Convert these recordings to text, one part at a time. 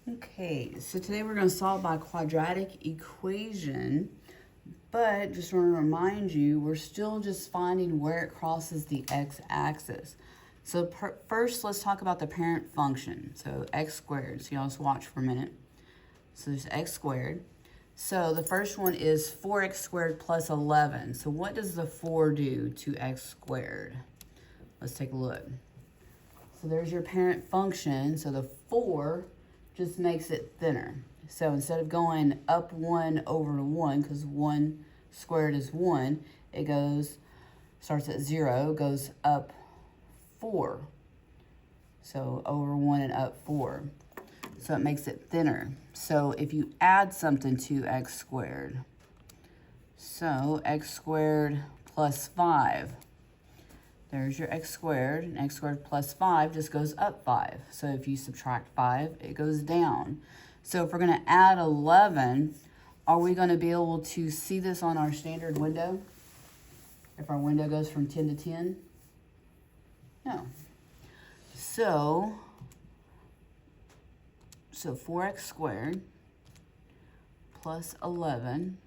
Okay, so today we're going to solve by quadratic equation, but just want to remind you, we're still just finding where it crosses the x-axis. So first, let's talk about the parent function. So x squared, so y'all just watch for a minute. So there's x squared. So the first one is 4x squared plus 11. So what does the 4 do to x squared? Let's take a look. So there's your parent function. So the 4 just makes it thinner. So instead of going up 1 over 1, because 1 squared is 1, it starts at 0, goes up 4. So over 1 and up 4. So it makes it thinner. So if you add something to x squared, so x squared plus 5, there's your x squared, and x squared plus 5 just goes up 5. So if you subtract 5, it goes down. So if we're going to add 11, are we going to be able to see this on our standard window? If our window goes from 10 to 10? No. So 4x squared plus 11,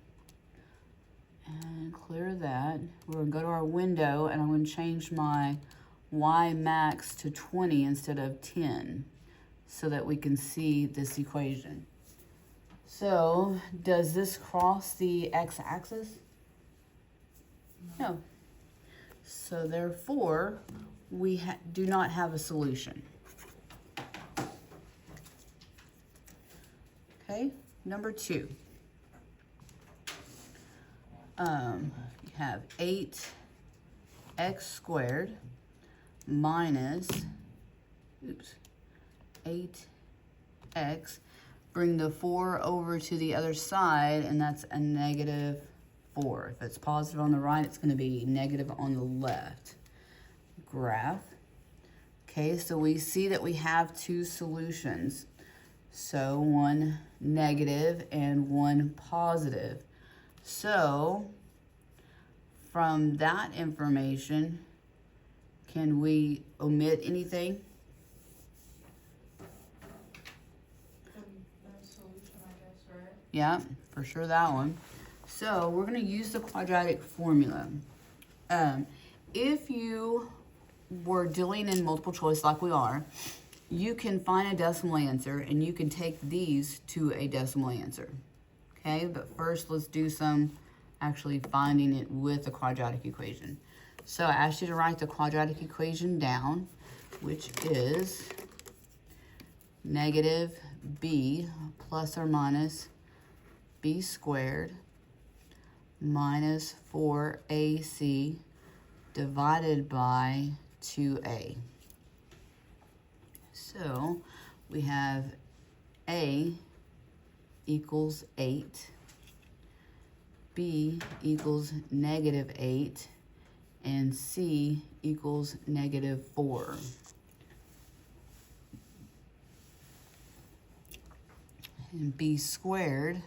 and clear that. We're going to go to our window, and I'm going to change my y max to 20 instead of 10 so that we can see this equation. So does this cross the x-axis? No. So therefore, we do not have a solution. Okay, number 2. You have 8x squared minus, 8x. Bring the 4 over to the other side, and that's a negative 4. If it's positive on the right, it's going to be negative on the left. Graph. Okay, so we see that we have 2 solutions. So one negative and one positive. So from that information, can we omit anything? Solution, I guess, right? Yeah, for sure that one. So we're going to use the quadratic formula. If you were dealing in multiple choice like we are, you can find a decimal answer, and you can take these to a decimal answer. Okay, but first let's do some actually finding it with a quadratic equation. So I asked you to write the quadratic equation down, which is negative b plus or minus b squared minus 4ac divided by 2a. So we have a equals 8, b equals negative 8, and c equals negative 4. And b squared,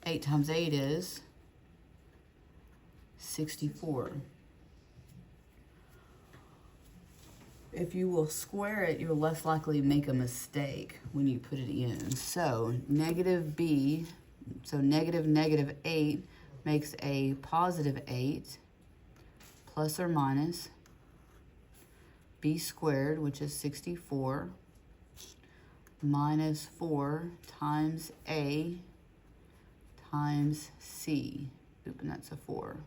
8 times 8 is 64. If you will square it, you'll less likely make a mistake when you put it in. So negative b, so negative 8 makes a positive 8 plus or minus b squared, which is 64, minus 4 times a times c, and that's a 4,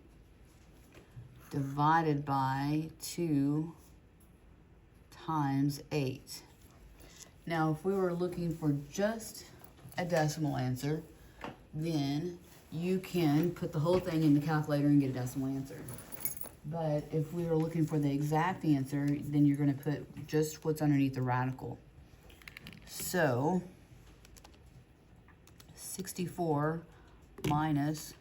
divided by 2 times 8. Now, if we were looking for just a decimal answer, then you can put the whole thing in the calculator and get a decimal answer. But if we were looking for the exact answer, then you're going to put just what's underneath the radical. So 64 minus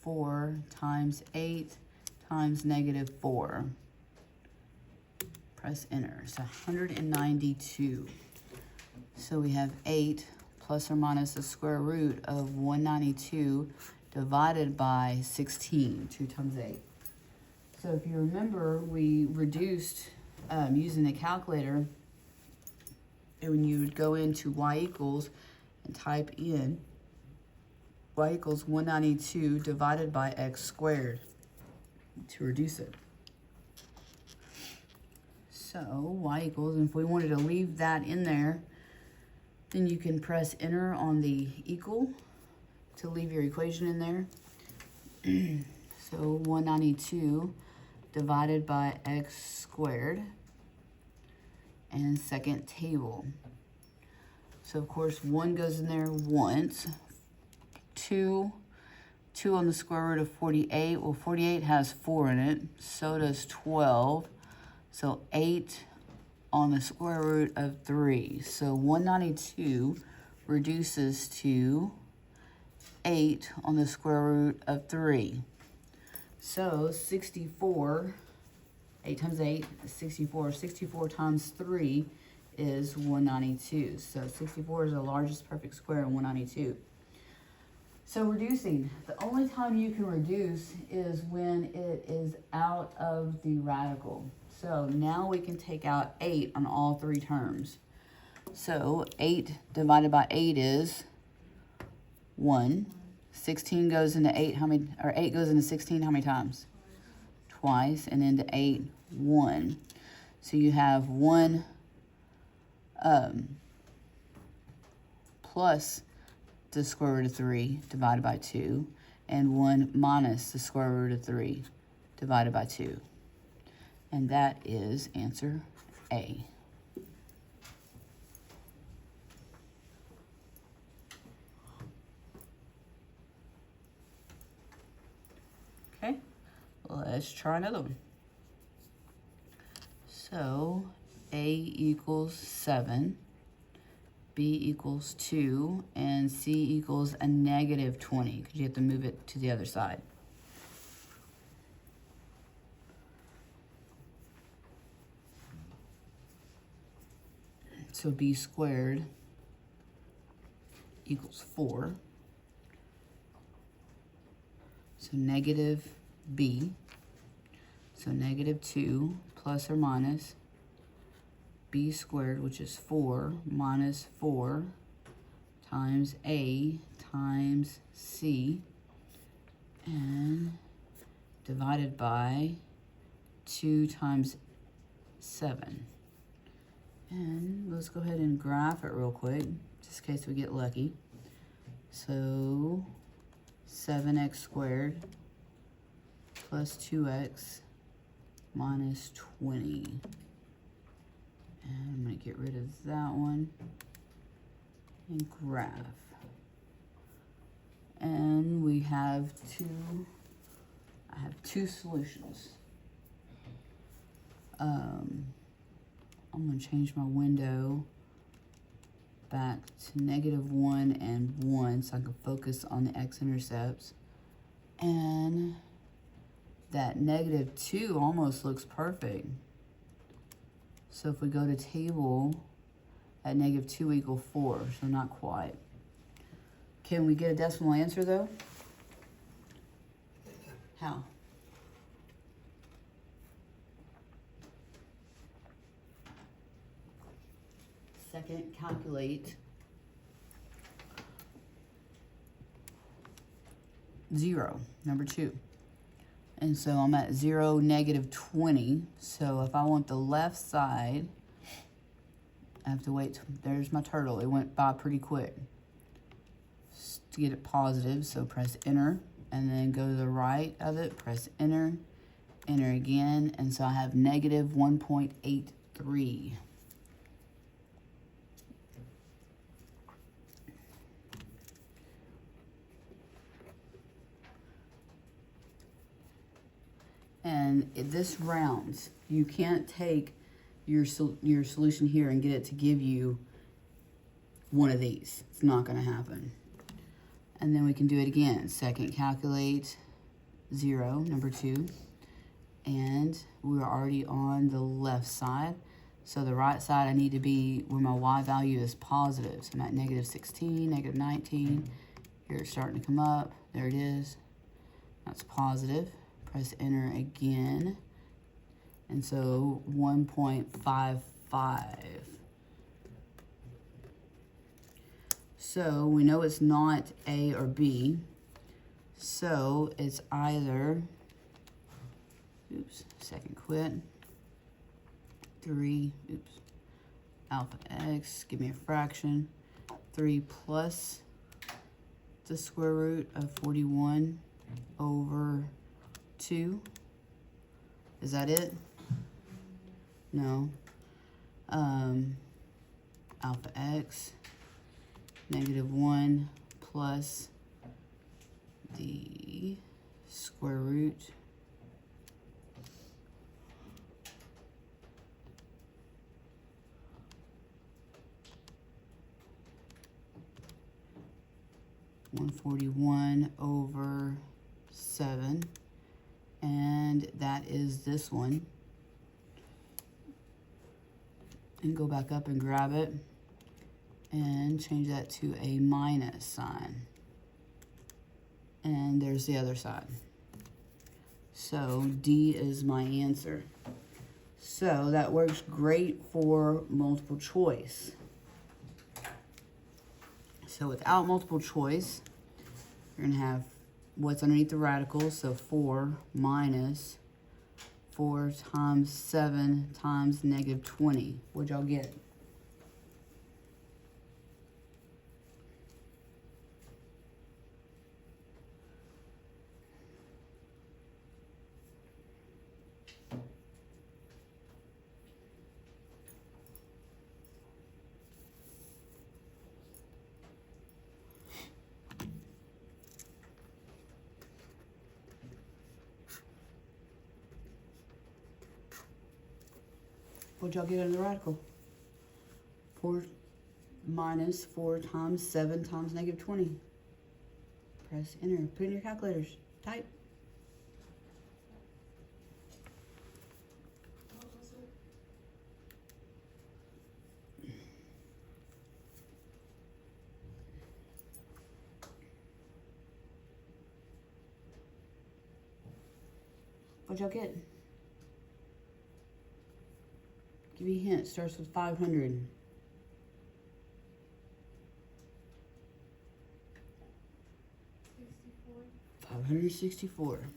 4 times 8 times negative 4. Press enter. So 192. So we have 8 plus or minus the square root of 192 divided by 16, 2 times 8. So if you remember, we reduced using the calculator And when you would go into y equals and type in y equals 192 divided by x squared to reduce it. So y equals, and if we wanted to leave that in there, then you can press enter on the equal to leave your equation in there. So 192 divided by x squared, and second table. So of course 1 goes in there once. 2 on the square root of 48. Well, 48 has 4 in it, so does 12. So 8 on the square root of 3. So 192 reduces to 8 on the square root of 3. So 64, 8 times 8 is 64. 64 times 3 is 192. So 64 is the largest perfect square in 192. So reducing, the only time you can reduce is when it is out of the radical. So now we can take out 8 on all 3 terms. So 8 divided by 8 is 1. 16 goes into 8, how many, or 8 goes into 16 how many times? Twice, and into 8, 1. So you have 1 plus the square root of 3 divided by 2, and 1 minus the square root of 3 divided by 2. And that is answer A. Okay, let's try another one. So A equals 7, B equals 2, and C equals a negative 20, because you have to move it to the other side. So B squared equals 4. So negative B. So negative 2 plus or minus B squared, which is 4, minus 4 times A times C, and divided by 2 times 7. And let's go ahead and graph it real quick, just in case we get lucky. So 7x squared plus 2x minus 20. And I'm going to get rid of that one and graph. And we have I have two solutions. I'm going to change my window back to -1 and 1 so I can focus on the x-intercepts. And that -2 almost looks perfect. So if we go to table, at -2 equals 4, so not quite. Can we get a decimal answer though? How? Second, calculate 0, number 2. And so I'm at 0, -20. So if I want the left side, I have to wait. There's my turtle. It went by pretty quick. To get it positive, so press enter, and then go to the right of it, press enter, enter again, and so I have -1.83. And this rounds. You can't take your solution here and get it to give you one of these. It's not going to happen. And then we can do it again. Second, calculate 0, number 2. And we're already on the left side. So the right side, I need to be where my y value is positive. So I'm at -16, -19. Here it's starting to come up. There it is. That's positive. Press enter again. And so 1.55. So we know it's not A or B. So it's either, oops, second quit, 3, oops, alpha x, give me a fraction, 3 plus the square root of 41 over 2. Is that it? No. Alpha x, -1 plus the square root (141 over 7), and that is this one. And go back up and grab it and change that to a minus sign. And there's the other side. So D is my answer. So that works great for multiple choice. So without multiple choice, you're gonna have what's underneath the radical, so 4 minus 4 times 7 times -20. What'd y'all get? What'd y'all get under the radical? 4 minus 4 times 7 times -20. Press enter. Put in your calculators. Type. What was it? What'd y'all get? Give you a hint. Starts with 500. 564.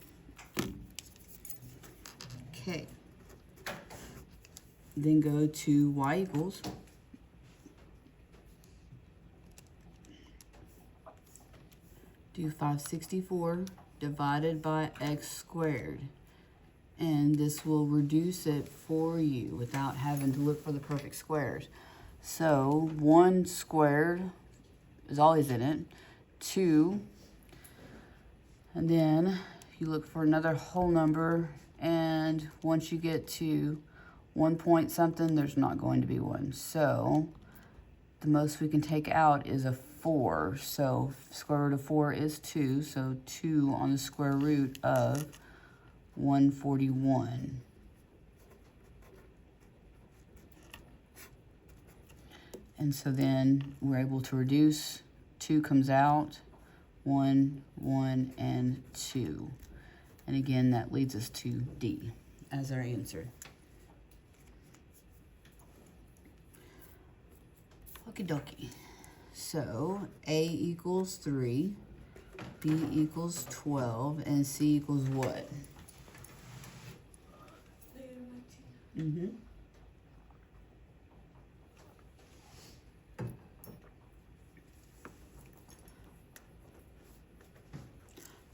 Okay. Then go to y equals. Do 564 divided by x squared. And this will reduce it for you without having to look for the perfect squares. So 1 squared is always in it. 2, and then you look for another whole number, and once you get to 1 point something, there's not going to be one. So the most we can take out is a 4. So square root of 4 is 2. So 2 on the square root of 141. And so then we're able to reduce. 2 comes out, 1, 1, and 2. And again, that leads us to D as our answer. Okie dokie. So A equals 3, B equals 12, and C equals what? -19.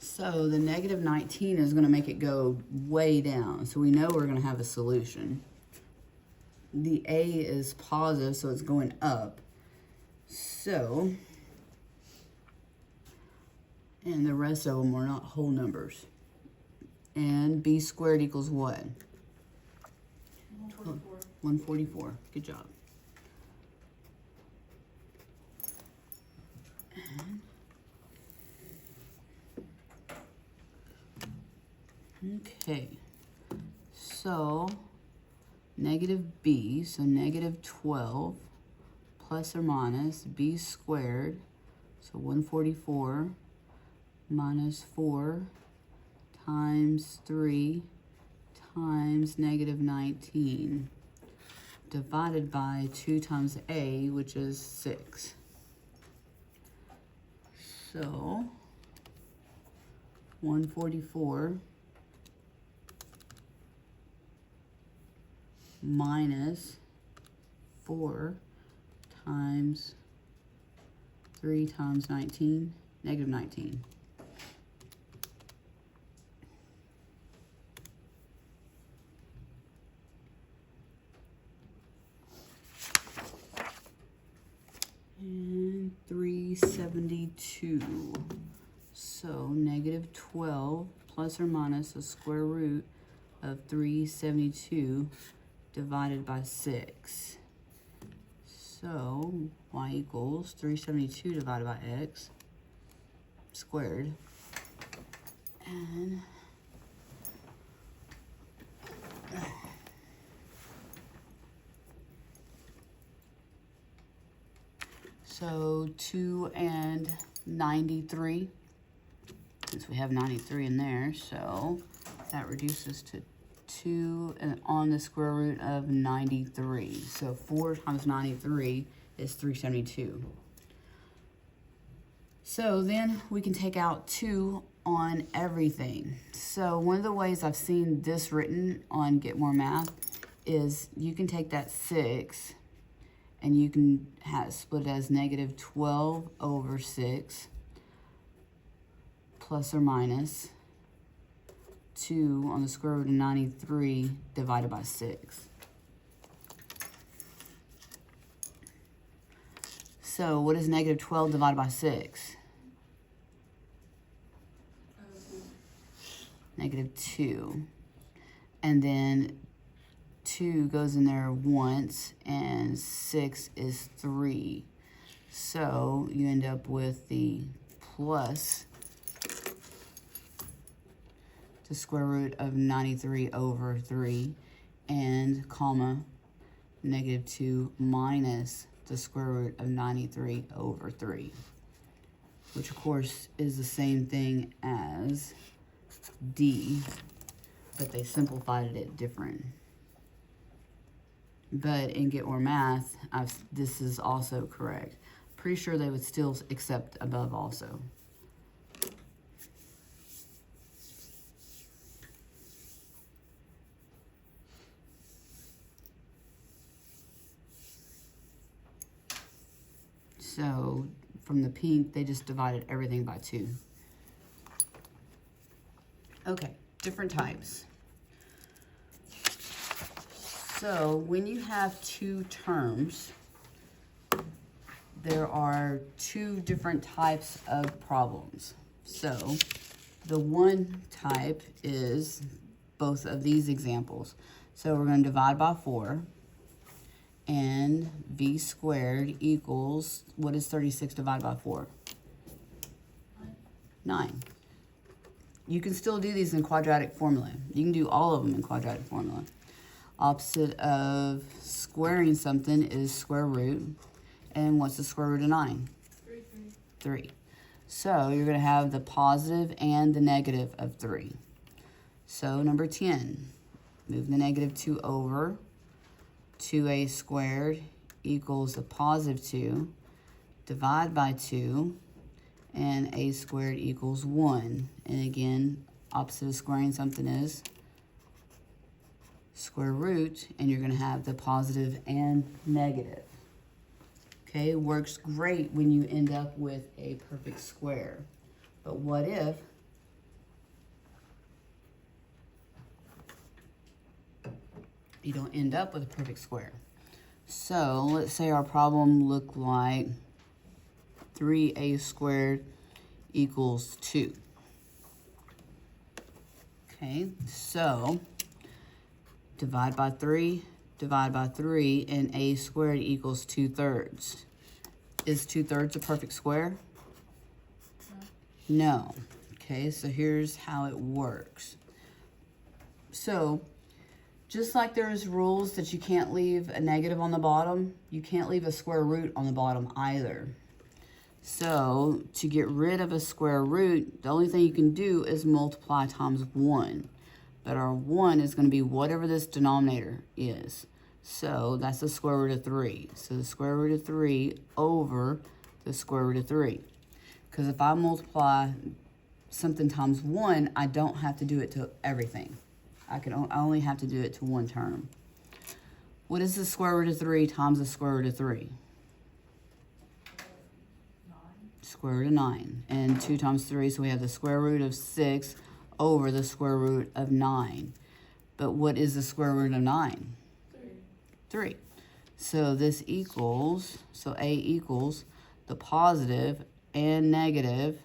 So the -19 is going to make it go way down. So we know we're going to have a solution. The A is positive, so it's going up. So, and the rest of them are not whole numbers. And B squared equals what? 144. 144. Good job. Okay, so negative b, so -12 plus or minus b squared, so 144 minus 4 times 3 times -19 divided by 2 times a, which is 6. So 144 minus 4 times 3 times 19, negative 19. And 372. So negative 12 plus or minus the square root of 372 divided by 6. So y equals 372 divided by x squared. And so 2 and 93, since we have 93 in there, so that reduces to 2 and on the square root of 93. So 4 times 93 is 372. So then we can take out 2 on everything. So one of the ways I've seen this written on Get More Math is you can take that 6 and you can split it as negative 12 over 6 plus or minus 2 on the square root of 93 divided by 6. So what is negative 12 divided by 6? Negative 2. And then 2 goes in there once, and 6 is 3. So you end up with the plus the square root of 93 over 3, and comma, negative 2 minus the square root of 93 over 3, which of course is the same thing as D, but they simplified it different. But in Get More Math, this is also correct. Pretty sure they would still accept above also. So from the pink, they just divided everything by 2. Okay, different types. So when you have 2 terms, there are 2 different types of problems. So the one type is both of these examples. So we're going to divide by 4. And v squared equals, what is 36 divided by 4? 9. You can still do these in quadratic formula. You can do all of them in quadratic formula. Opposite of squaring something is square root. And what's the square root of 9? 3. So you're going to have the positive and the negative of 3. So number 10, move the negative 2 over. 2a squared equals a positive 2, divide by 2, and a squared equals 1. And again, opposite of squaring something is square root, and you're going to have the positive and negative. Okay, works great when you end up with a perfect square. But what if you don't end up with a perfect square? So let's say our problem looked like 3a squared equals 2. Okay, so divide by 3, and a squared equals 2/3. Is 2/3 a perfect square? No. Okay, so here's how it works. So just like there's rules that you can't leave a negative on the bottom, you can't leave a square root on the bottom either. So to get rid of a square root, the only thing you can do is multiply times 1. But our 1 is going to be whatever this denominator is. So that's the square root of 3. So the square root of 3 over the square root of 3. Because if I multiply something times 1, I don't have to do it to everything. I only have to do it to one term. What is the square root of 3 times the square root of 3? 9. Square root of 9. And 2 times 3, so we have the square root of 6 over the square root of 9. But what is the square root of 9? 3. 3. So this equals, so A equals the positive and negative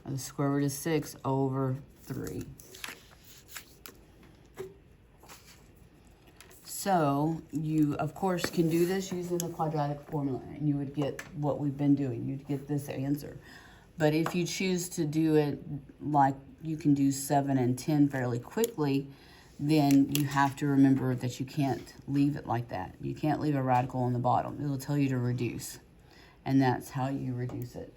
of the square root of 6 over 3. So you, of course, can do this using the quadratic formula, and you would get what we've been doing. You'd get this answer. But if you choose to do it like you can do 7 and 10 fairly quickly, then you have to remember that you can't leave it like that. You can't leave a radical on the bottom. It'll tell you to reduce, and that's how you reduce it.